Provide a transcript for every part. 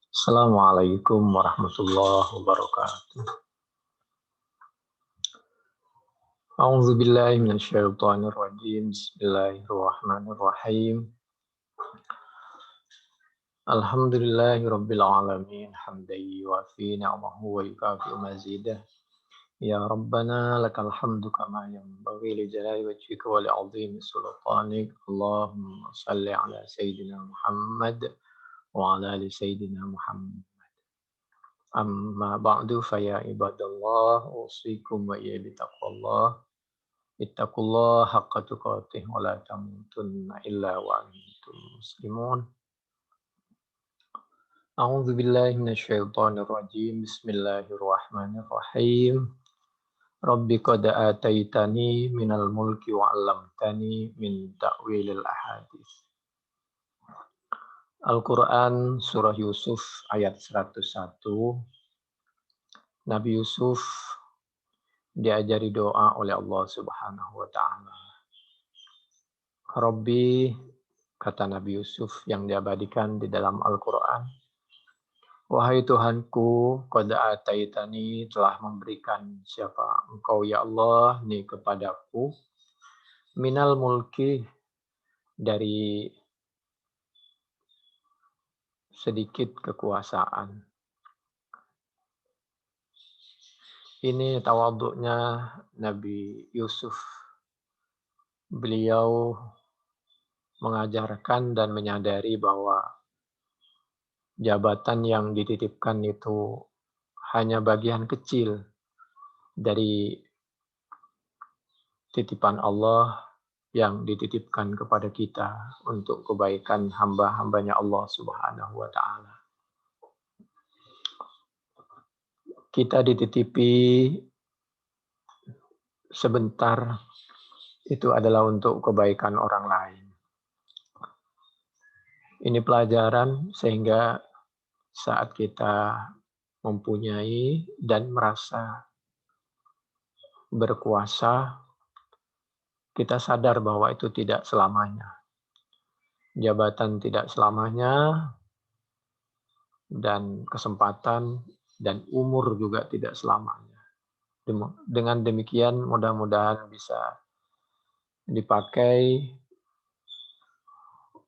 Assalamualaikum warahmatullahi wabarakatuh. A'udzu billahi minasyaitonir rajim. Bismillahirrahmanirrahim. Alhamdulillahirabbil alamin hamdan yuwafi ni'amahu wa yukafi mazidah. Ya Rabbana lakal hamdu kama yanbaghi li jalali wajhika wa li 'azimi sultanik. Allahumma shalli ala sayyidina Muhammad wa ala ali sayyidina Muhammad. Amma ba'du fa ya ibadallah usikum wa iya bitaqwallah. Ittaqullah haqqa tuqatih wa la tamutunna illa wa antum muslimun. A'udzu billahi minasyaitonir rajim. Bismillahirrahmanirrahim. Rabbi qad ataitani minal mulki wa 'allamtani min ta'wilil ahadits. Al-Quran Surah Yusuf ayat 101. Nabi Yusuf diajari doa oleh Allah Subhanahu wa ta'ala. Rabbi, kata Nabi Yusuf yang diabadikan di dalam Al-Quran, wahai Tuhanku, qad ataitani, telah memberikan siapa engkau ya Allah ni kepadaku, minal mulki, dari sedikit kekuasaan. Ini tawaduknya Nabi Yusuf. Beliau mengajarkan dan menyadari bahwa jabatan yang dititipkan itu hanya bagian kecil dari titipan Allah yang dititipkan kepada kita untuk kebaikan hamba-hambanya Allah Subhanahu wa ta'ala. Kita dititipi sebentar, itu adalah untuk kebaikan orang lain. Ini pelajaran sehingga saat kita mempunyai dan merasa berkuasa, kita sadar bahwa itu tidak selamanya. Jabatan tidak selamanya, dan kesempatan dan umur juga tidak selamanya. Dengan demikian mudah-mudahan bisa dipakai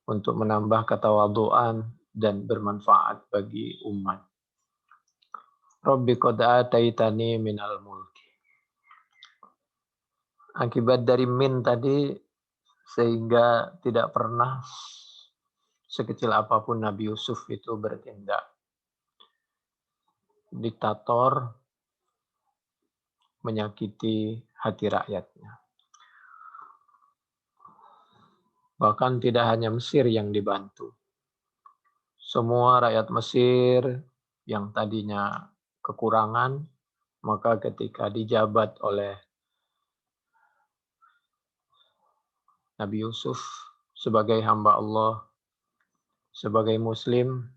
untuk menambah ketawaduan dan bermanfaat bagi umat. Rabbi qad ataitani minal mulki. Akibat dari min tadi, sehingga tidak pernah sekecil apapun Nabi Yusuf itu bertindak diktator, menyakiti hati rakyatnya. Bahkan tidak hanya Mesir yang dibantu. Semua rakyat Mesir yang tadinya kekurangan, maka ketika dijabat oleh Nabi Yusuf sebagai hamba Allah, sebagai Muslim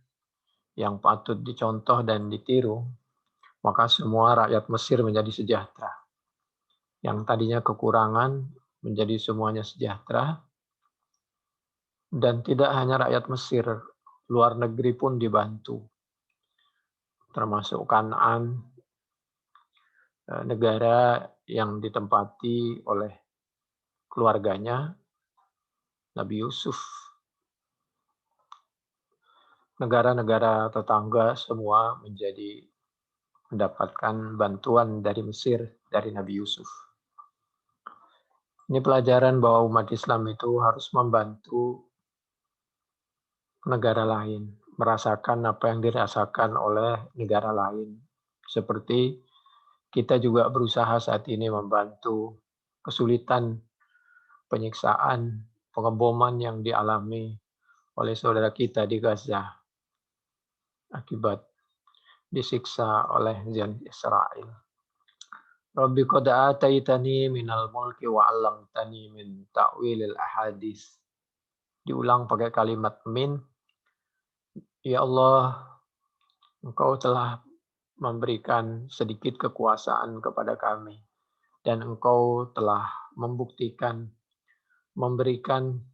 yang patut dicontoh dan ditiru, maka semua rakyat Mesir menjadi sejahtera. Yang tadinya kekurangan menjadi semuanya sejahtera. Dan tidak hanya rakyat Mesir, luar negeri pun dibantu. Termasuk Kan'an, negara yang ditempati oleh keluarganya Nabi Yusuf. Negara-negara tetangga semua mendapatkan bantuan dari Mesir, dari Nabi Yusuf. Ini pelajaran bahwa umat Islam itu harus membantu negara lain, merasakan apa yang dirasakan oleh negara lain. Seperti kita juga berusaha saat ini membantu kesulitan, penyiksaan, pengeboman yang dialami oleh saudara kita di Gaza akibat disiksa oleh Zionis Israel. Rabbi qad ataitani minal mulki wa 'allamtani min ta'wilil ahadits. Diulang pakai kalimat min. Ya Allah, Engkau telah memberikan sedikit kekuasaan kepada kami, dan Engkau telah memberikan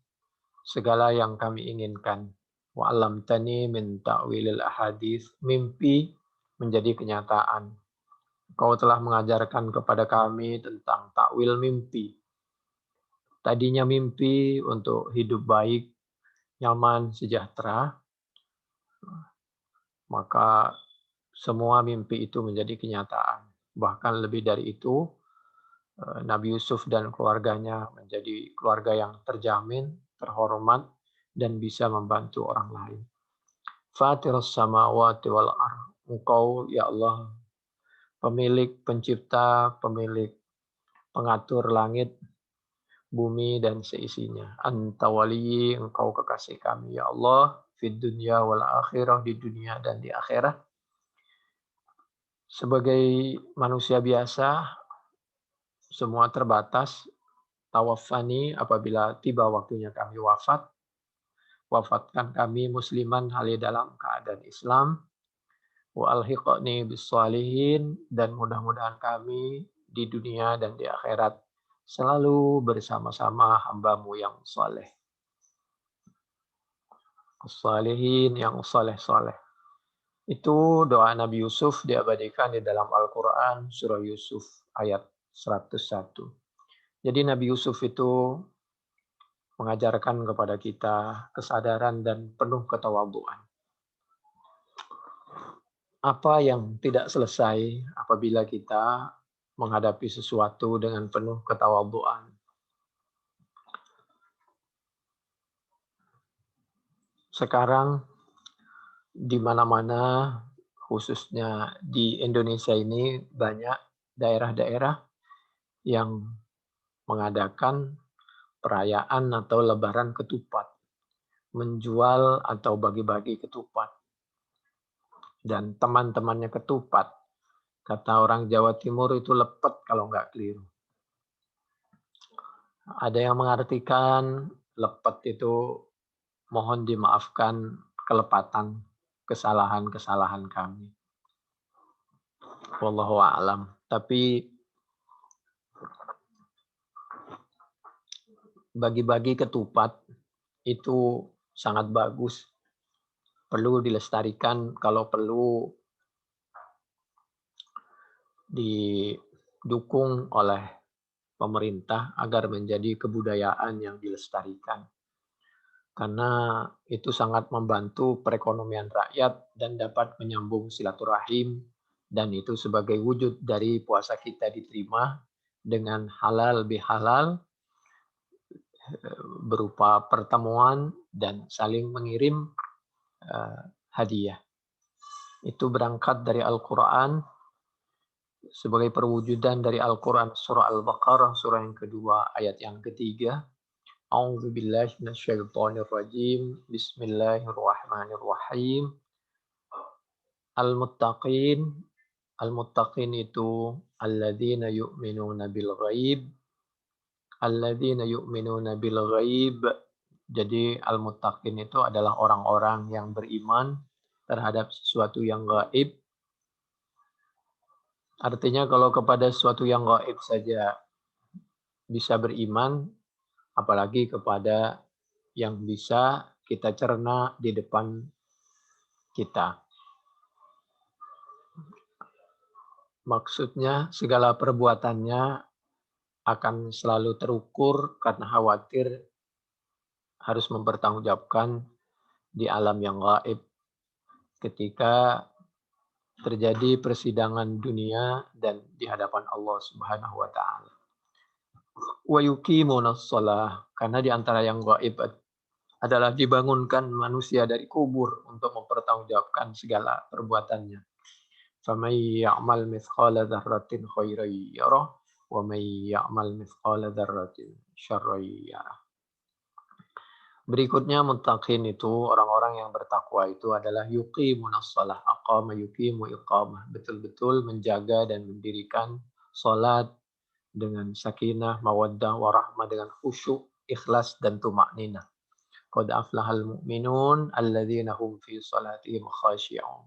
segala yang kami inginkan Wa 'allamtani min ta'wilil ahadits. Mimpi menjadi kenyataan. Kau telah mengajarkan kepada kami tentang takwil mimpi. Tadinya mimpi untuk hidup baik, nyaman, sejahtera, maka semua mimpi itu menjadi kenyataan. Bahkan lebih dari itu, Nabi Yusuf dan keluarganya menjadi keluarga yang terjamin, terhormat, dan bisa membantu orang lain. Fatirus samawati wal ardh. Engkau, ya Allah, pemilik, pencipta, pemilik, pengatur langit, bumi, dan seisinya. Anta waliyi, engkau kekasih kami, ya Allah, fid dunya wal akhirah, di dunia dan di akhirat. Sebagai manusia biasa, semua terbatas. Tawaffani, apabila tiba waktunya kami wafat. Wafatkan kami musliman hali dalam keadaan Islam. Wa alhiqni bis shalihin, dan mudah-mudahan kami di dunia dan di akhirat selalu bersama-sama hamba-Mu yang saleh. As-salihin, yang saleh-saleh. Itu doa Nabi Yusuf diabadikan di dalam Al-Quran surah Yusuf ayat 101. Jadi Nabi Yusuf itu mengajarkan kepada kita kesadaran dan penuh ketawadhuan. Apa yang tidak selesai apabila kita menghadapi sesuatu dengan penuh ketawadhuan. Sekarang di mana-mana, khususnya di Indonesia ini, banyak daerah-daerah yang mengadakan perayaan atau lebaran ketupat, menjual atau bagi-bagi ketupat. Dan teman-temannya ketupat, kata orang Jawa Timur itu lepet kalau nggak keliru. Ada yang mengartikan lepet itu mohon dimaafkan kelepatan, kesalahan-kesalahan kami. Wallahu a'lam. Tapi bagi-bagi ketupat itu sangat bagus. Perlu dilestarikan, kalau perlu didukung oleh pemerintah agar menjadi kebudayaan yang dilestarikan. Karena itu sangat membantu perekonomian rakyat dan dapat menyambung silaturahim, dan itu sebagai wujud dari puasa kita diterima dengan halal bihalal, berupa pertemuan dan saling mengirim hadiah. Itu berangkat dari Al-Quran sebagai perwujudan dari Al-Quran surah Al-Baqarah surah yang kedua ayat yang ketiga. A'udzu billahi minasyaitonir rajim. Bismillahirrahmanirrahim. Al-muttaqin. Al-muttaqin itu alladzina yu'minuna bil ghaib. Alladzina yu'minuna bil ghaib. Jadi al-muttaqin itu adalah orang-orang yang beriman terhadap sesuatu yang gaib. Artinya kalau kepada sesuatu yang gaib saja bisa beriman, apalagi kepada yang bisa kita cerna di depan kita. Maksudnya segala perbuatannya akan selalu terukur karena khawatir harus mempertanggungjawabkan di alam yang gaib ketika terjadi persidangan dunia dan di hadapan Allah Subhanahu wa taala. Wa yuqimunas shalah, karena di antara yang gaib adalah dibangunkan manusia dari kubur untuk mempertanggungjawabkan segala perbuatannya. Faman ya'mal mithqala dzarratin khairan yarah wa man ya'mal mithqala dzarratin syarran yarah. Berikutnya muttaqin itu orang-orang yang bertakwa itu adalah yuqimunas shalah, aqama yuqimu iqamah, betul-betul menjaga dan mendirikan salat dengan sakinah, mawaddah, warahmah, dengan khusyuk, ikhlas dan tumakninah. Qad aflahal mu'minun alladzina hum fi salatihim khashi'un.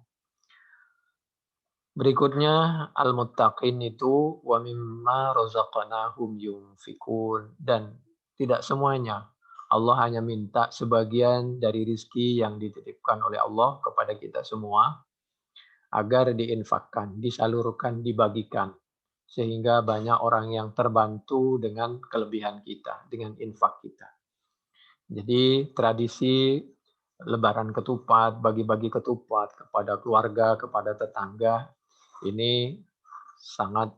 Berikutnya al-muttaqin itu wa mimma razaqnahum yunfikun, dan tidak semuanya Allah hanya minta sebagian dari rizki yang dititipkan oleh Allah kepada kita semua agar diinfakkan, disalurkan, dibagikan. Sehingga banyak orang yang terbantu dengan kelebihan kita, dengan infak kita. Jadi tradisi lebaran ketupat, bagi-bagi ketupat kepada keluarga, kepada tetangga, ini sangat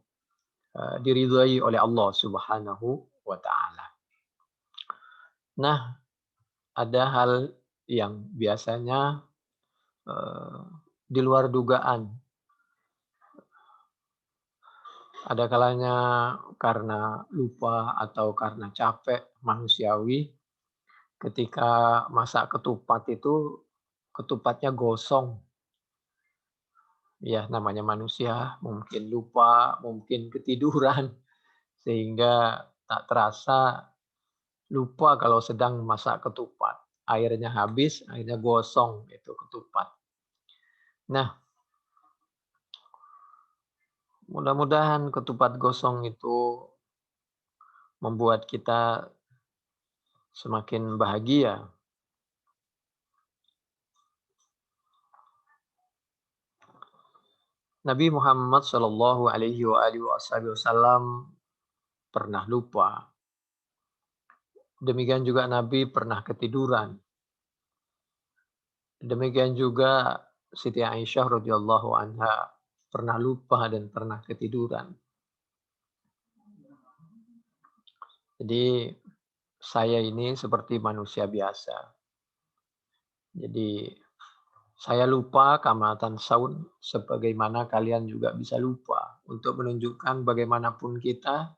diridhai oleh Allah Subhanahu wa taala. Nah, ada hal yang biasanya di luar dugaan. Ada kalanya karena lupa atau karena capek manusiawi, ketika masak ketupat itu ketupatnya gosong. Ya, namanya manusia, mungkin lupa, mungkin ketiduran, sehingga tak terasa lupa kalau sedang masak ketupat. Airnya habis, akhirnya gosong itu ketupat. Nah, mudah-mudahan ketupat gosong itu membuat kita semakin bahagia. Nabi Muhammad Shallallahu Alaihi Wasallam pernah lupa. Demikian juga Nabi pernah ketiduran. Demikian juga Siti Aisyah radhiyallahu anha pernah lupa dan pernah ketiduran. Jadi saya ini seperti manusia biasa. Jadi saya lupa kamatan saun sebagaimana kalian juga bisa lupa. Untuk menunjukkan bagaimanapun kita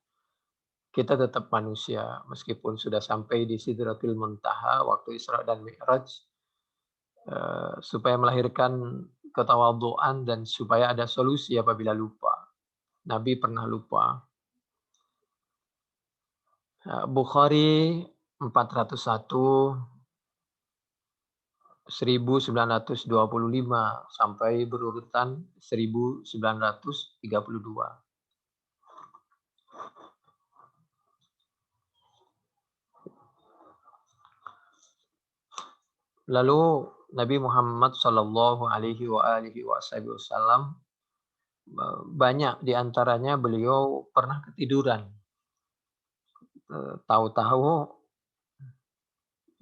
tetap manusia. Meskipun sudah sampai di Sidratul Muntaha waktu Isra dan Mi'raj, supaya melahirkan ketawadhuan dan supaya ada solusi apabila lupa. Nabi pernah lupa. Bukhari 401 1925 sampai berurutan 1932. Lalu Nabi Muhammad Shallallahu Alaihi Wasallam banyak diantaranya beliau pernah ketiduran. Tahu-tahu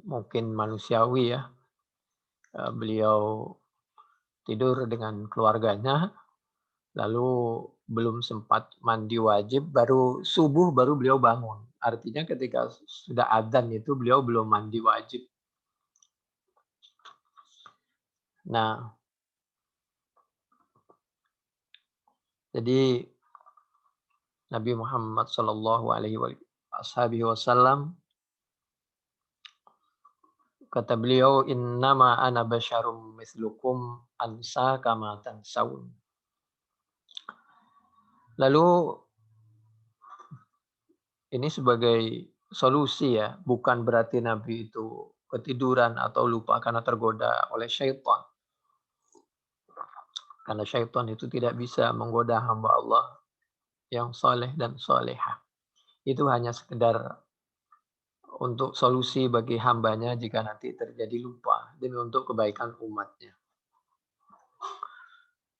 mungkin manusiawi ya, beliau tidur dengan keluarganya, lalu belum sempat mandi wajib, baru subuh baru beliau bangun. Artinya ketika sudah adzan itu beliau belum mandi wajib. Nah, jadi Nabi Muhammad Shallallahu Alaihi Wasallam kata beliau, innama ana basyarum mislukum ansa kama tansaun. Lalu ini sebagai solusi ya, bukan berarti Nabi itu ketiduran atau lupa karena tergoda oleh syaitan. Karena syaitan itu tidak bisa menggoda hamba Allah yang soleh dan solehah. Itu hanya sekedar untuk solusi bagi hambanya jika nanti terjadi lupa demi untuk kebaikan umatnya.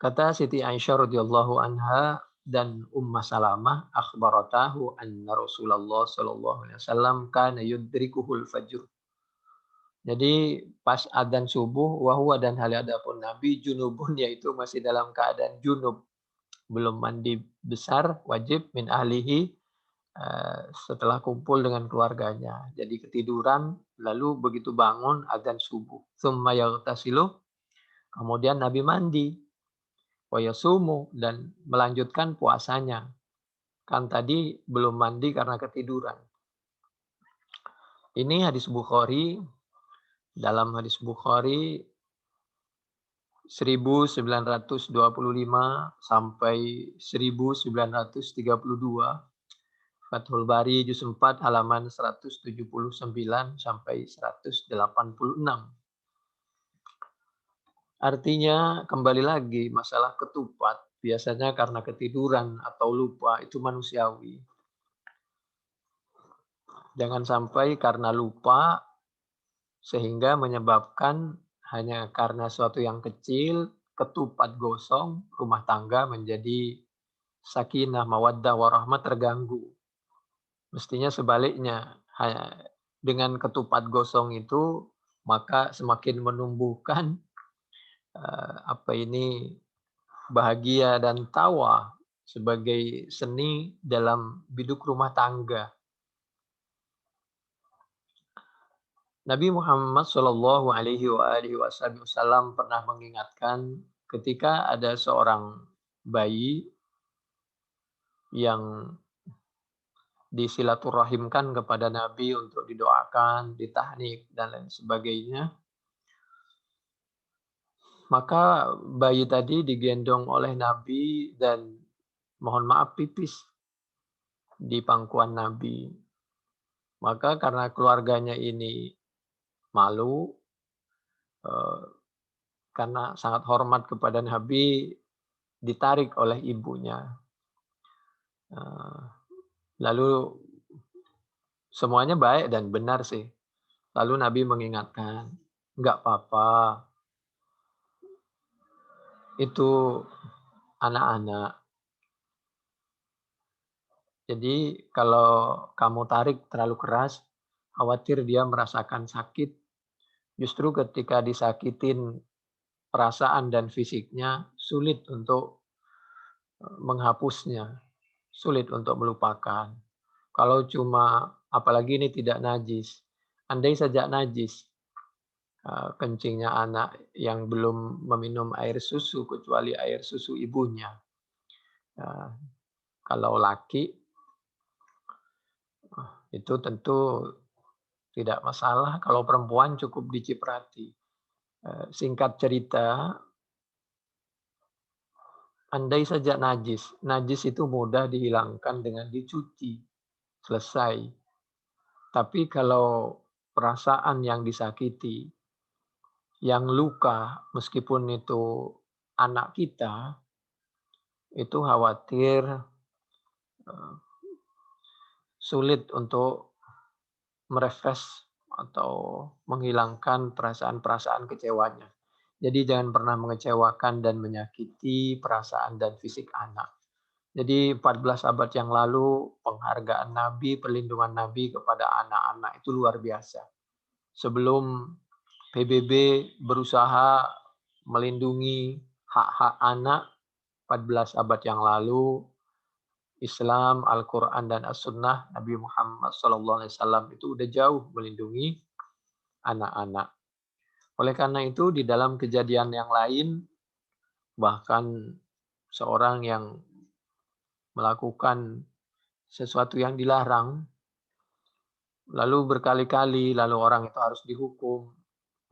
Kata Siti Aisyah radhiyallahu anha dan Ummah Salamah akhbaratahu anna Rasulullah sallallahu alaihi wasallam kana yudrikuhul fajr. Jadi pas adzan subuh wahwa dan hal adapun Nabi junubun, yaitu masih dalam keadaan junub, belum mandi besar wajib min ahlihi, setelah kumpul dengan keluarganya. Jadi ketiduran, lalu begitu bangun adzan subuh. Tsumma yaghtasilu, kemudian Nabi mandi. Wa yasumu, dan melanjutkan puasanya. Kan tadi belum mandi karena ketiduran. Ini hadis Bukhari. Dalam hadis Bukhari 1925 sampai 1932. Fathul Bari juz 4 halaman 179 sampai 186. Artinya kembali lagi masalah ketupat biasanya karena ketiduran atau lupa itu manusiawi. Jangan sampai karena lupa sehingga menyebabkan hanya karena suatu yang kecil, ketupat gosong, rumah tangga menjadi sakinah, mawaddah, warahmah terganggu. Mestinya sebaliknya, dengan ketupat gosong itu maka semakin menumbuhkan bahagia dan tawa sebagai seni dalam biduk rumah tangga. Nabi Muhammad Shallallahu Alaihi Wasallam pernah mengingatkan ketika ada seorang bayi yang disilaturahimkan kepada Nabi untuk didoakan, ditahnik, dan lain sebagainya. Maka bayi tadi digendong oleh Nabi dan mohon maaf pipis di pangkuan Nabi. Maka karena keluarganya ini malu, karena sangat hormat kepada Nabi, ditarik oleh ibunya. Lalu semuanya baik dan benar sih. Lalu Nabi mengingatkan, enggak apa-apa, itu anak-anak. Jadi kalau kamu tarik terlalu keras, khawatir dia merasakan sakit. Justru ketika disakitin perasaan dan fisiknya, sulit untuk menghapusnya, sulit untuk melupakan. Kalau cuma, apalagi ini tidak najis, andai saja najis, kencingnya anak yang belum meminum air susu kecuali air susu ibunya. Kalau laki, itu tentu tidak masalah. Kalau perempuan cukup diciprati. Singkat cerita, andai saja najis itu mudah dihilangkan dengan dicuci, selesai. Tapi kalau perasaan yang disakiti, yang luka, meskipun itu anak kita, itu khawatir sulit untuk merefresh atau menghilangkan perasaan-perasaan kecewanya. Jadi jangan pernah mengecewakan dan menyakiti perasaan dan fisik anak. Jadi 14 abad yang lalu penghargaan Nabi, perlindungan Nabi kepada anak-anak itu luar biasa. Sebelum PBB berusaha melindungi hak-hak anak 14 abad yang lalu, Islam, Al-Quran, dan As-Sunnah Nabi Muhammad SAW itu udah jauh melindungi anak-anak. Oleh karena itu, di dalam kejadian yang lain, bahkan seorang yang melakukan sesuatu yang dilarang, lalu berkali-kali, lalu orang itu harus dihukum,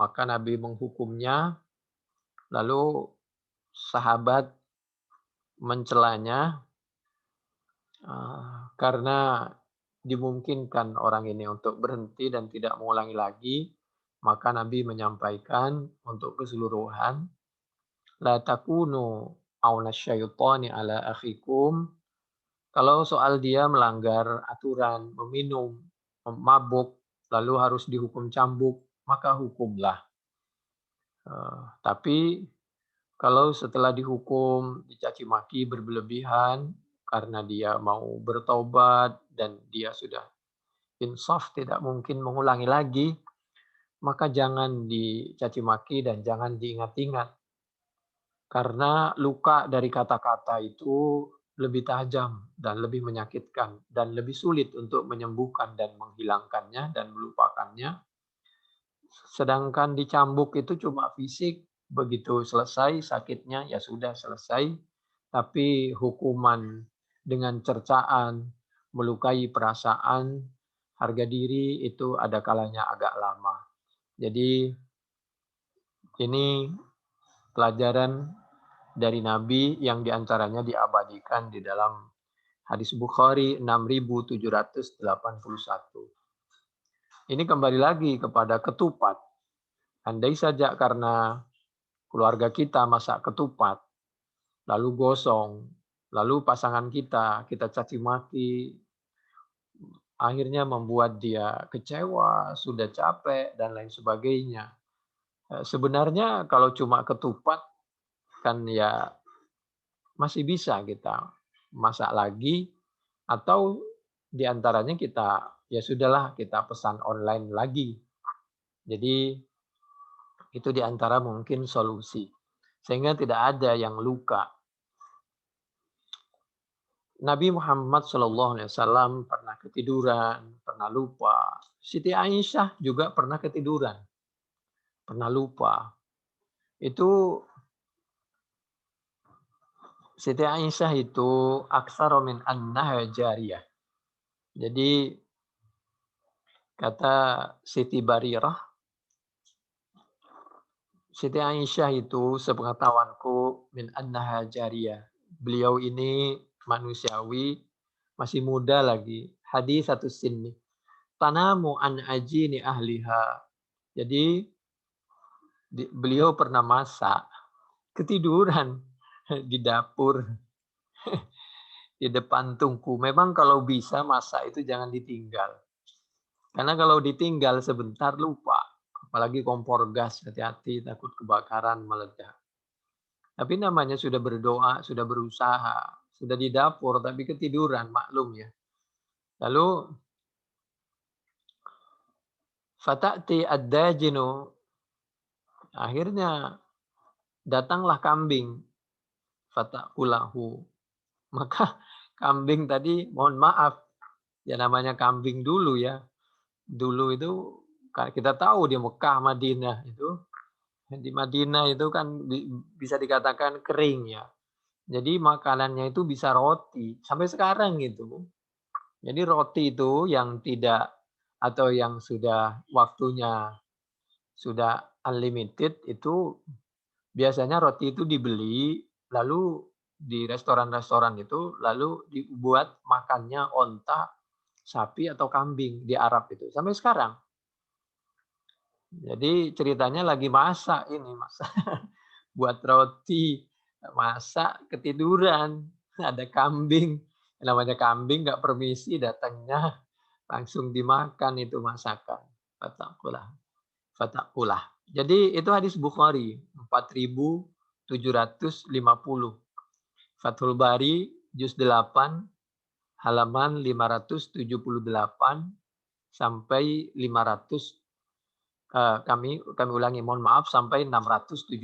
maka Nabi menghukumnya, lalu sahabat mencelanya, karena dimungkinkan orang ini untuk berhenti dan tidak mengulangi lagi, maka Nabi menyampaikan untuk keseluruhan, la takunu auna syaitani ala akhikum. Kalau soal dia melanggar aturan, meminum, mabuk, lalu harus dihukum cambuk, maka hukumlah. Tapi kalau setelah dihukum, dicaci maki berlebihan, karena dia mau bertobat dan dia sudah insaf tidak mungkin mengulangi lagi, maka jangan dicaci maki dan jangan diingat-ingat. Karena luka dari kata-kata itu lebih tajam dan lebih menyakitkan dan lebih sulit untuk menyembuhkan dan menghilangkannya dan melupakannya. Sedangkan dicambuk itu cuma fisik, begitu selesai sakitnya ya sudah selesai. Tapi hukuman dengan cercaan, melukai perasaan, harga diri itu ada kalanya agak lama. Jadi ini pelajaran dari Nabi yang diantaranya diabadikan di dalam hadis Bukhari 6781. Ini kembali lagi kepada ketupat. Andai saja karena keluarga kita masak ketupat, lalu gosong, lalu pasangan kita caci maki, akhirnya membuat dia kecewa, sudah capek, dan lain sebagainya. Sebenarnya kalau cuma ketupat kan ya masih bisa kita masak lagi, atau di antaranya kita ya sudahlah kita pesan online lagi. Jadi itu di antara mungkin solusi. Sehingga tidak ada yang luka. Nabi Muhammad SAW pernah ketiduran, pernah lupa. Siti Aisyah juga pernah ketiduran, pernah lupa. Itu Siti Aisyah itu aksara min annaha jariyah. Jadi kata Siti Barirah, Siti Aisyah itu sepengetahuanku min annaha jariyah. Beliau ini manusiawi, masih muda lagi. Hadis satu sinni. Tanamu an ajini ahliha. Jadi beliau pernah masak, ketiduran di dapur, di depan tungku. Memang kalau bisa masak itu jangan ditinggal. Karena kalau ditinggal sebentar lupa. Apalagi kompor gas, hati-hati takut kebakaran meledak. Tapi namanya sudah berdoa, sudah berusaha, sudah di dapur tapi ketiduran, maklum ya. Lalu fata'ti ad-dajinu, akhirnya datanglah kambing, fata'kulahu. Maka kambing tadi, mohon maaf, ya namanya kambing dulu ya. Dulu itu kita tahu di Mekah, Madinah itu, di Madinah itu kan bisa dikatakan kering ya. Jadi makanannya itu bisa roti sampai sekarang gitu. Jadi roti itu yang tidak atau yang sudah waktunya sudah unlimited itu biasanya roti itu dibeli lalu di restoran-restoran itu lalu dibuat makannya onta, sapi atau kambing di Arab itu sampai sekarang. Jadi ceritanya lagi masak ini, masak buat roti, masak ketiduran, ada kambing. Namanya kambing nggak permisi datangnya langsung dimakan itu masakan. Fatakulah. Fatakulah. Jadi itu hadis Bukhari 4750. Fathul Bari juz 8 halaman 578 sampai 500 kami ulangi, mohon maaf, sampai 617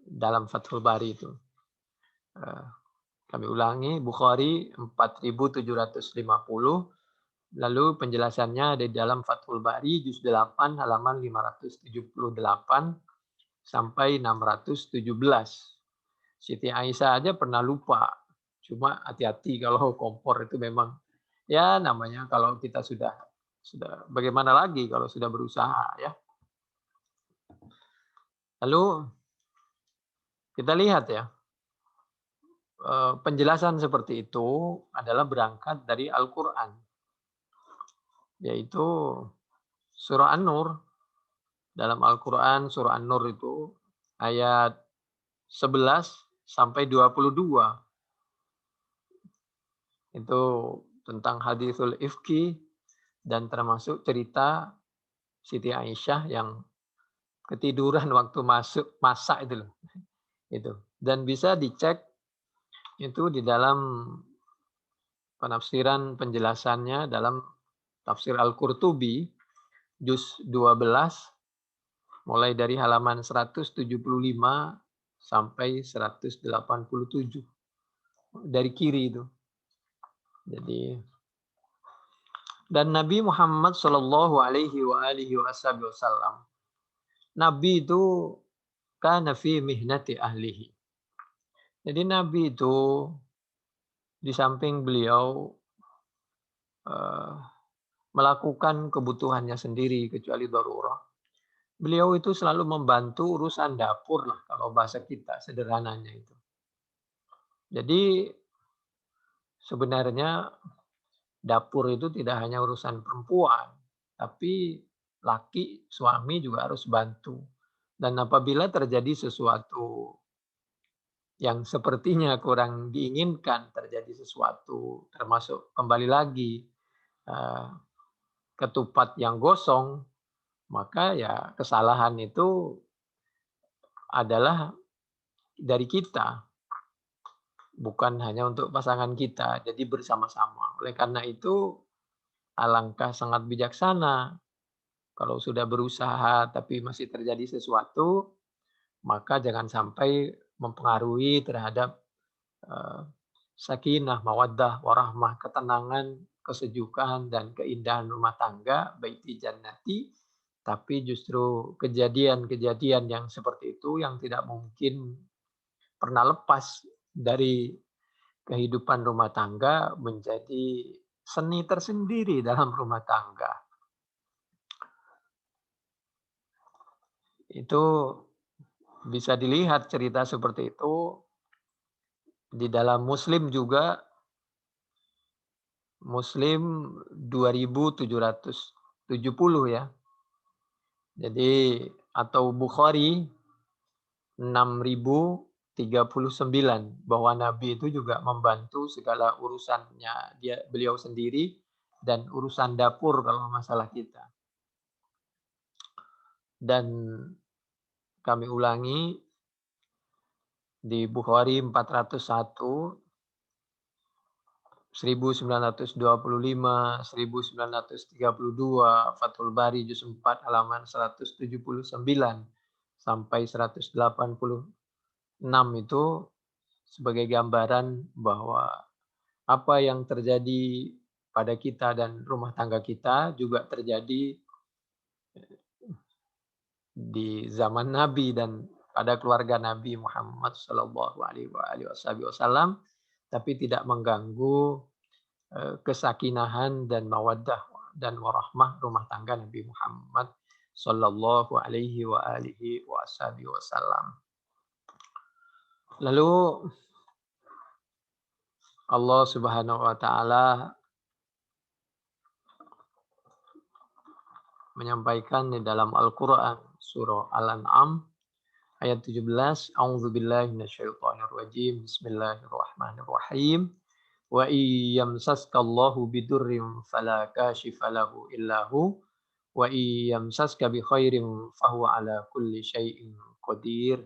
dalam Fathul Bari itu. Kami ulangi, Bukhari 4750, lalu penjelasannya ada di dalam Fathul Bari juz 8 halaman 578 sampai 617. Siti Aisyah aja pernah lupa. Cuma hati-hati kalau kompor itu memang ya namanya kalau kita sudah bagaimana lagi kalau sudah berusaha ya. Lalu kita lihat ya, penjelasan seperti itu adalah berangkat dari Al-Quran, yaitu surah An-Nur. Dalam Al-Quran surah An-Nur itu ayat 11 sampai 22. Itu tentang hadisul ifki dan termasuk cerita Siti Aisyah yang ketiduran waktu masak itu loh. Itu. Dan bisa dicek itu di dalam penafsiran penjelasannya dalam tafsir Al-Qurtubi juz 12 mulai dari halaman 175 sampai 187 dari kiri itu. Jadi dan Nabi Muhammad Shallallahu Alaihi Wasallam, Nabi itu kana fi mihnati ahlihi. Jadi Nabi itu di samping beliau melakukan kebutuhannya sendiri kecuali darurah. Beliau itu selalu membantu urusan dapur lah kalau bahasa kita sederhananya itu. Jadi sebenarnya dapur itu tidak hanya urusan perempuan, tapi laki, suami juga harus bantu. Dan apabila terjadi sesuatu yang sepertinya kurang diinginkan, terjadi sesuatu, termasuk kembali lagi eh, ketupat yang gosong, maka ya kesalahan itu adalah dari kita, bukan hanya untuk pasangan kita. Jadi bersama-sama. Oleh karena itu, alangkah sangat bijaksana kalau sudah berusaha tapi masih terjadi sesuatu, maka jangan sampai mempengaruhi terhadap eh, sakinah, mawaddah, warahmah, ketenangan, kesejukan, dan keindahan rumah tangga, baiti jannati, tapi justru kejadian-kejadian yang seperti itu yang tidak mungkin pernah lepas dari kehidupan rumah tangga menjadi seni tersendiri dalam rumah tangga. Itu bisa dilihat cerita seperti itu di dalam Muslim juga, Muslim 2770 ya. Jadi atau Bukhari 6039 bahwa Nabi itu juga membantu segala urusannya beliau sendiri dan urusan dapur kalau masalah kita. Dan kami ulangi di Bukhari 401, 1925, 1932, Fathul Bari juz 4 halaman 179 sampai 186 itu sebagai gambaran bahwa apa yang terjadi pada kita dan rumah tangga kita juga terjadi di zaman Nabi dan pada keluarga Nabi Muhammad Shallallahu Alaihi Wasallam, tapi tidak mengganggu kesakinahan dan mawaddah dan warahmah rumah tangga Nabi Muhammad Shallallahu Alaihi Wasallam. Lalu Allah Subhanahu Wa Taala menyampaikan di dalam Al-Quran surah Al-An'am ayat 17, A'udzubillahi minasyaitonirrajim, Bismillahirrahmanirrahim. Wa iyyamsaskallahu bidurrin fala kashifa lahu illahu wa iyyamsaska bi khairin fahuwa ala kulli syai'in qadir.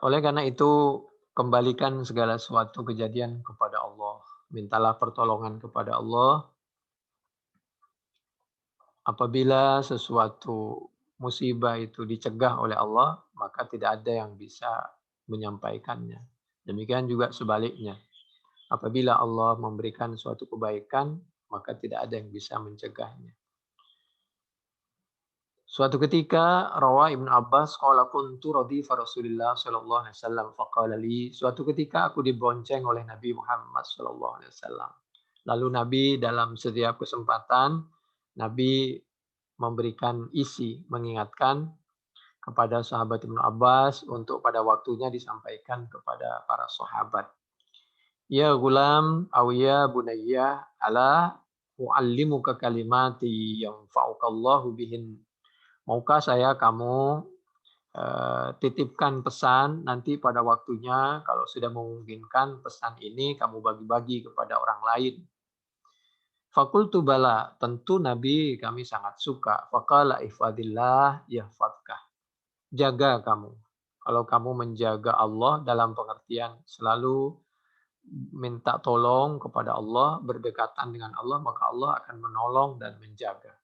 Oleh karena itu, kembalikan segala suatu kejadian kepada Allah. Mintalah pertolongan kepada Allah. Apabila sesuatu musibah itu dicegah oleh Allah, maka tidak ada yang bisa menyampaikannya. Demikian juga sebaliknya. Apabila Allah memberikan suatu kebaikan, maka tidak ada yang bisa mencegahnya. Suatu ketika rawa Ibnu Abbas qala kuntu radifa Rasulillah sallallahu alaihi wasallam faqala li, suatu ketika aku dibonceng oleh Nabi Muhammad sallallahu alaihi wasallam. Lalu Nabi dalam setiap kesempatan Nabi memberikan isi, mengingatkan kepada sahabat Ibnu Abbas untuk pada waktunya disampaikan kepada para sahabat. Ya gulam aw ya bunayya ala uallimuka kalimati yanfa'ukallahu bihin. Maukah saya kamu titipkan pesan nanti pada waktunya kalau sudah memungkinkan pesan ini kamu bagi-bagi kepada orang lain. Fakultu bala, tentu Nabi kami sangat suka. Faqala ihfadillah yahfadkah. Jaga kamu. Kalau kamu menjaga Allah dalam pengertian selalu minta tolong kepada Allah, berdekatan dengan Allah, maka Allah akan menolong dan menjaga.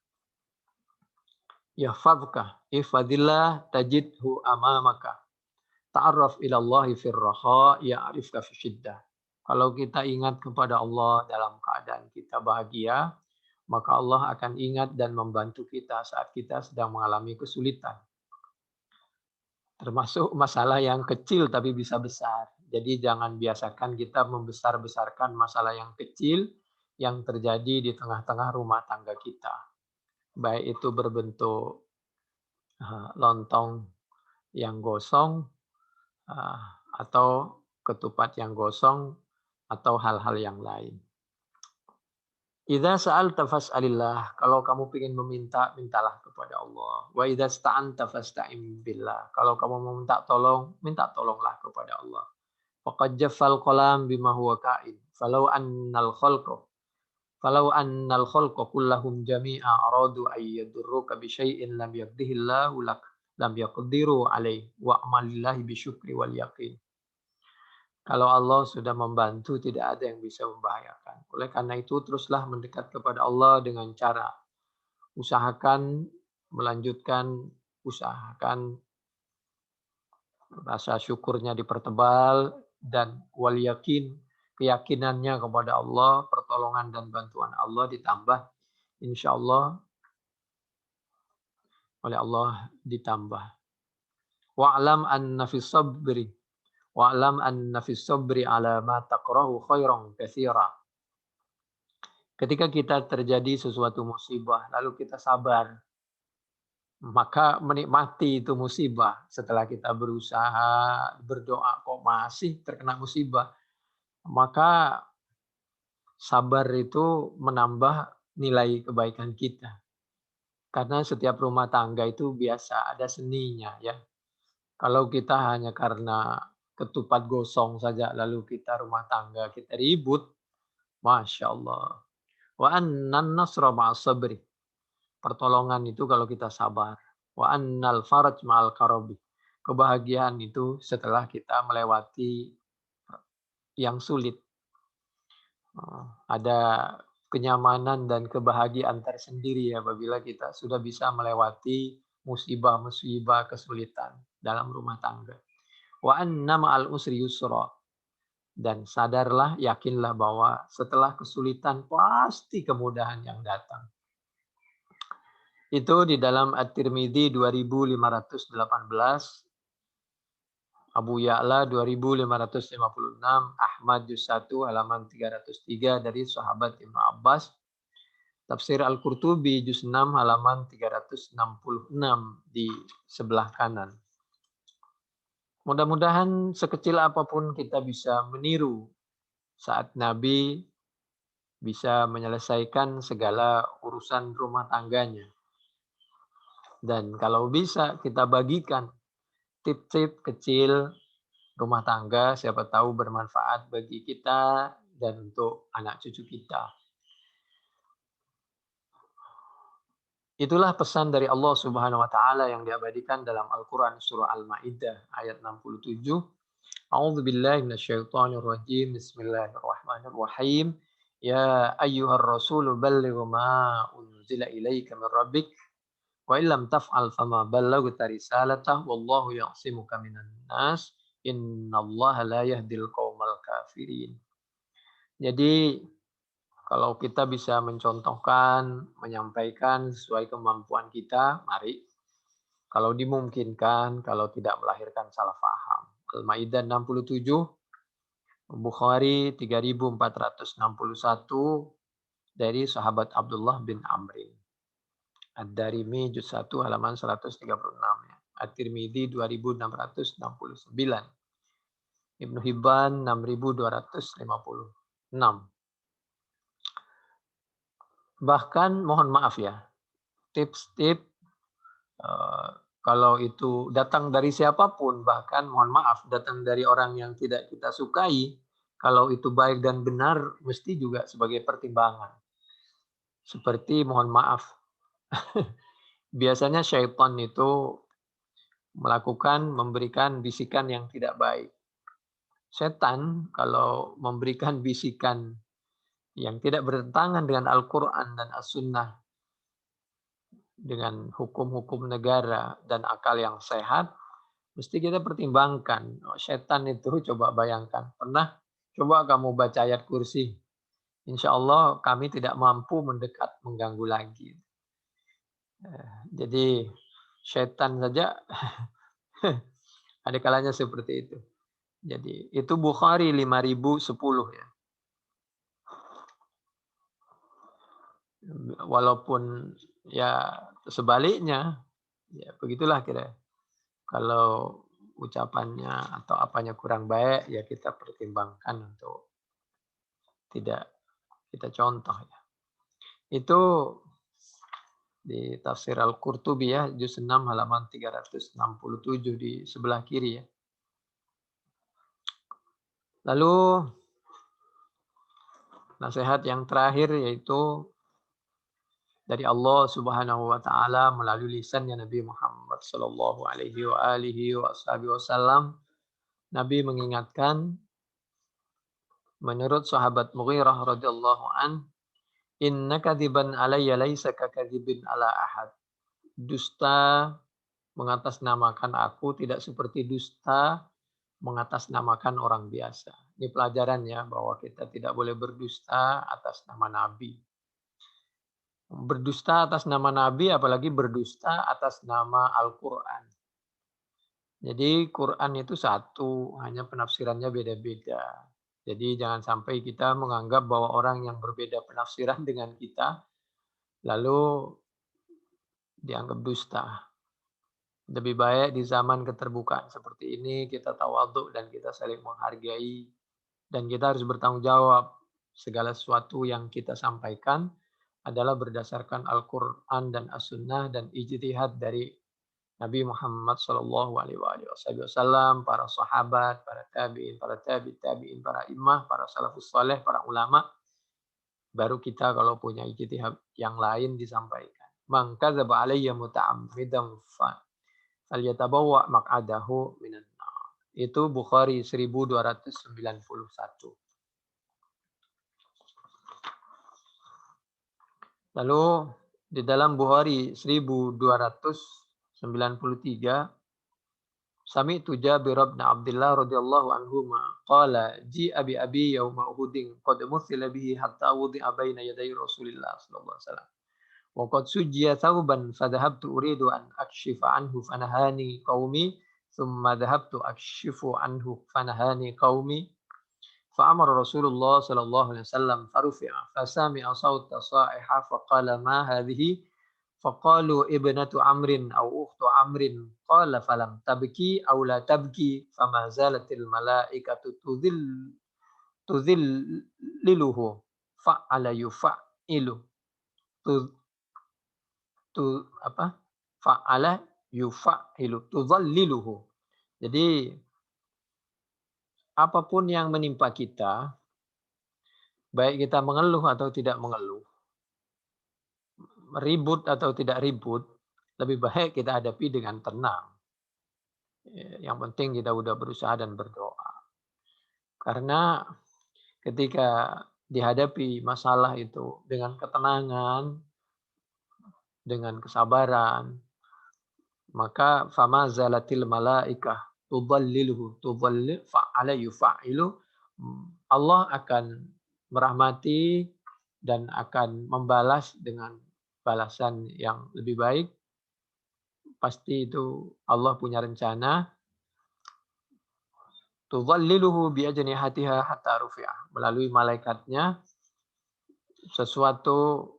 Yahfadkah, ihfadillah tajidhu amamaka. Ta'arraf ilallahi firraha, ya'rifka fi syiddah. Kalau kita ingat kepada Allah dalam keadaan kita bahagia, maka Allah akan ingat dan membantu kita saat kita sedang mengalami kesulitan. Termasuk masalah yang kecil tapi bisa besar. Jadi jangan biasakan kita membesar-besarkan masalah yang kecil yang terjadi di tengah-tengah rumah tangga kita. Baik itu berbentuk lontong yang gosong, atau ketupat yang gosong, atau hal-hal yang lain. Idza sa'alta fas'alillah, kalau kamu ingin meminta, mintalah kepada Allah. Wa idza sta'anta fasta'in billah, kalau kamu meminta tolong, minta tolonglah kepada Allah. Faqad jaffal qalam bima huwa ka'in. Falau annal khalqa kullahum jami'a aradu ay yadurruka bi syai'in lam yaqdihillahu lak lam yaqdiru alaih wa amalillahi bisyukri wal yaqin. Kalau Allah sudah membantu, tidak ada yang bisa membahayakan. Oleh karena itu, teruslah mendekat kepada Allah dengan cara usahakan melanjutkan, usahakan rasa syukurnya dipertebal, dan wal yakin, keyakinannya kepada Allah, pertolongan dan bantuan Allah ditambah, insya Allah oleh Allah ditambah. Wa'lam anna fis sabri Wa'lam anna fis sabri ala ma taqrahu khairan katsira. Ketika kita terjadi sesuatu musibah, lalu kita sabar, maka menikmati itu musibah. Setelah kita berusaha, berdoa, kok masih terkena musibah, maka sabar itu menambah nilai kebaikan kita. Karena setiap rumah tangga itu biasa ada seninya, ya. Kalau kita hanya karena ketupat gosong saja, lalu kita rumah tangga, kita ribut, Masya Allah. Wa annan nasra ma'as sabri. Pertolongan itu kalau kita sabar. Wa annal faraj ma'al karabi. Kebahagiaan itu setelah kita melewati yang sulit. Ada kenyamanan dan kebahagiaan tersendiri apabila kita sudah bisa melewati musibah-musibah kesulitan dalam rumah tangga. Wa anna ma'al usri yusra. Dan sadarlah, yakinlah bahwa setelah kesulitan pasti kemudahan yang datang. Itu di dalam At-Tirmidzi 2518, Abu Ya'la 2556, Ahmad juz 1 halaman 303 dari sahabat Ibnu Abbas. Tafsir Al-Qurtubi juz 6 halaman 366 di sebelah kanan. Mudah-mudahan sekecil apapun kita bisa meniru saat Nabi bisa menyelesaikan segala urusan rumah tangganya. Dan kalau bisa kita bagikan tip-tip kecil rumah tangga, siapa tahu bermanfaat bagi kita dan untuk anak cucu kita. Itulah pesan dari Allah Subhanahu wa taala yang diabadikan dalam Al-Qur'an surah Al-Maidah ayat 67. A'udzu billahi minasyaitonir rajim. Bismillahirrahmanirrahim. Ya ayyuhar rasulu balligh ma unzila ilaika min rabbik wa illam taf'al fama ballaghta risalatah wallahu ya'simuka minan nas innallaha la yahdil qaumal kafirin. Jadi kalau kita bisa mencontohkan, menyampaikan sesuai kemampuan kita, mari. Kalau dimungkinkan, kalau tidak melahirkan salah paham. Al-Maidah 67, Bukhari 3461 dari sahabat Abdullah bin Amrin. Ad-Darimi juz 1 halaman 136. At-Tirmidzi 2669. Ibnu Hibban 6256. Bahkan mohon maaf ya, tips-tips kalau itu datang dari siapapun, bahkan mohon maaf datang dari orang yang tidak kita sukai, kalau itu baik dan benar mesti juga sebagai pertimbangan. Seperti mohon maaf, biasanya syaitan itu memberikan bisikan yang tidak baik. Setan kalau memberikan bisikan yang tidak bertentangan dengan Al-Quran dan As-Sunnah, dengan hukum-hukum negara dan akal yang sehat, mesti kita pertimbangkan. Setan itu coba bayangkan, pernah coba kamu baca ayat kursi, insya Allah kami tidak mampu mendekat mengganggu lagi. Jadi setan saja ada kalanya seperti itu. Jadi itu Bukhari 5010 ya. Walaupun ya sebaliknya, ya begitulah kira. Kalau ucapannya atau apanya kurang baik, ya kita pertimbangkan untuk tidak kita contoh ya. Itu di tafsir Al-Qurtubi ya, juz 6 halaman 367 di sebelah kiri ya. Lalu nasihat yang terakhir yaitu dari Allah Subhanahu wa taala melalui lisannya Nabi Muhammad sallallahu alaihi wa alihi wasallam. Nabi mengingatkan menurut sahabat Mughirah radhiyallahu an, "Inna kadziban alayya laisa kakadzibin ala ahad." Dusta mengatasnamakan aku tidak seperti dusta mengatasnamakan orang biasa. Ini pelajaran ya bahwa kita tidak boleh berdusta atas nama Nabi. Berdusta atas nama Nabi apalagi berdusta atas nama Al-Quran. Jadi Quran itu satu, hanya penafsirannya beda-beda. Jadi jangan sampai kita menganggap bahwa orang yang berbeda penafsiran dengan kita lalu dianggap dusta. Lebih baik di zaman keterbukaan seperti ini kita tawadhu dan kita saling menghargai dan kita harus bertanggung jawab. Segala sesuatu yang kita sampaikan adalah berdasarkan Al-Quran dan As-Sunnah dan ijtihad dari Nabi Muhammad Shallallahu Alaihi Wasallam, para sahabat, para tabiin, para tabiin, para imam, para salafus saleh, para ulama. Baru kita kalau punya ijtihad yang lain disampaikan. Man kadzaba alayya muta'ammidan falyatabawwa maq'adahu minan nar. Itu Bukhari 1291. Lalu di dalam Bukhari 1293 Sami'tu Jabir bin Abdullah radhiyallahu anhuma qala ji'a bi abi yauma Uhudin qad muthila bihi hatta wudi'a baina yaday Rasulillah sallallahu alaihi wasallam. Wa qad sujjiya thawban fadhahabtu uridu an akshifa anhu fanahani qaumi thumma dhahabtu akshifu anhu fanahani qaumi فأمر رسول الله صلى الله عليه وسلم فرفع فسمع صوت صائحة فقال ما هذه فقالوا ابنة عمرو أو أخت عمرو قال فلم تبكي أو لا تبكي فما زالت الملائكة تذلله فعل يفعل فعل يفعل تذلله. Jadi apapun yang menimpa kita, baik kita mengeluh atau tidak mengeluh, ribut atau tidak ribut, lebih baik kita hadapi dengan tenang. Yang penting kita udah berusaha dan berdoa. Karena ketika dihadapi masalah itu dengan ketenangan, dengan kesabaran, maka fama zalatil malaikah tudalliluhu fa'ala yufa'ilu. Allah akan merahmati dan akan membalas dengan balasan yang lebih baik. Pasti itu Allah punya rencana. Tudalliluhu biajnihatiha hatta rufi'ah. Melalui malaikatnya sesuatu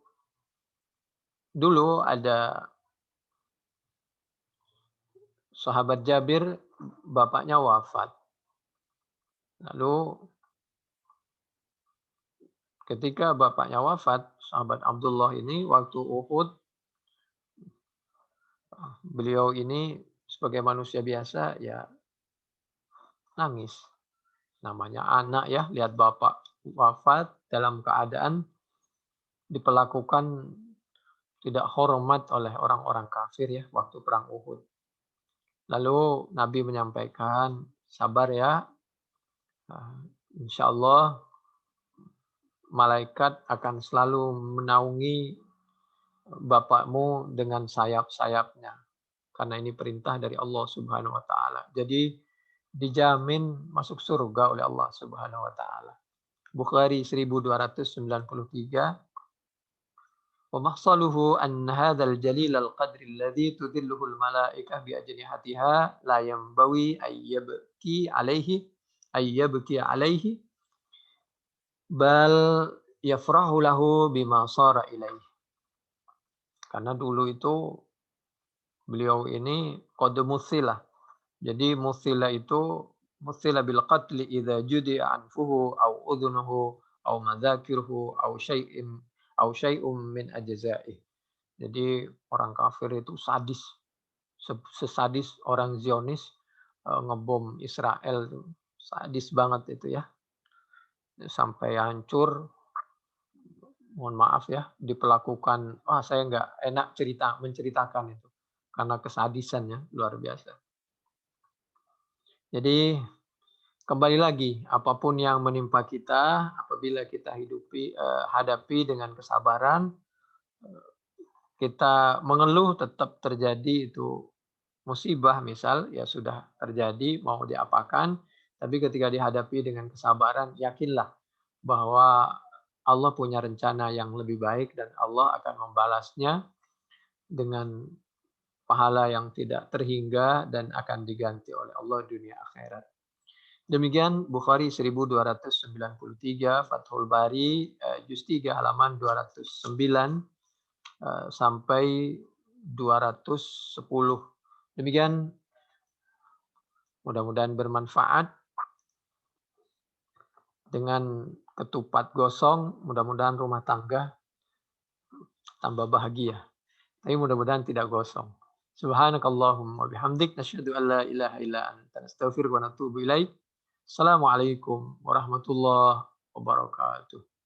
dulu ada sahabat Jabir, bapaknya wafat. Lalu ketika bapaknya wafat, sahabat Abdullah ini waktu Uhud, beliau ini sebagai manusia biasa ya nangis. Namanya anak ya, lihat bapak wafat dalam keadaan diperlakukan tidak hormat oleh orang-orang kafir ya waktu perang Uhud. Lalu Nabi menyampaikan, sabar ya, insya Allah malaikat akan selalu menaungi bapakmu dengan sayap-sayapnya. Karena ini perintah dari Allah Subhanahu wa taala. Jadi dijamin masuk surga oleh Allah Subhanahu wa taala. Bukhari 1293. ومحصله أن هذا الجليل القدر الذي تذله الملائكة بأجنحتها لا ينبغي أن يبكي عليه بل يفرح له بما صار إليه. Karena dulu itu beliau ini qad musila. Jadi musila itu musila bil qatli idza judi'a anfuhu aw udhunuhu aw madzakiruhu aw syai'um min ajza'i. Jadi orang kafir itu sadis. Sesadis orang Zionis ngebom Israel itu. Sadis banget itu ya. sampai hancur, mohon maaf ya, diperlakukan, saya nggak enak menceritakan itu, karena kesadisannya luar biasa. Jadi kembali lagi, apapun yang menimpa kita, apabila kita hadapi dengan kesabaran, kita mengeluh tetap terjadi itu musibah misal, ya sudah terjadi mau diapakan, tapi ketika dihadapi dengan kesabaran, yakinlah bahwa Allah punya rencana yang lebih baik dan Allah akan membalasnya dengan pahala yang tidak terhingga dan akan diganti oleh Allah dunia akhirat. Demikian Bukhari 1293, Fathul Bari juz 3 halaman 209 sampai 210. Demikian, mudah-mudahan bermanfaat. Dengan ketupat gosong, mudah-mudahan rumah tangga tambah bahagia. Tapi mudah-mudahan tidak gosong. Subhanakallahumma bihamdik nasyhadu an la ilaha illa anta nastaghfiruka wa natubu ilaik. Assalamualaikum warahmatullahi wabarakatuh.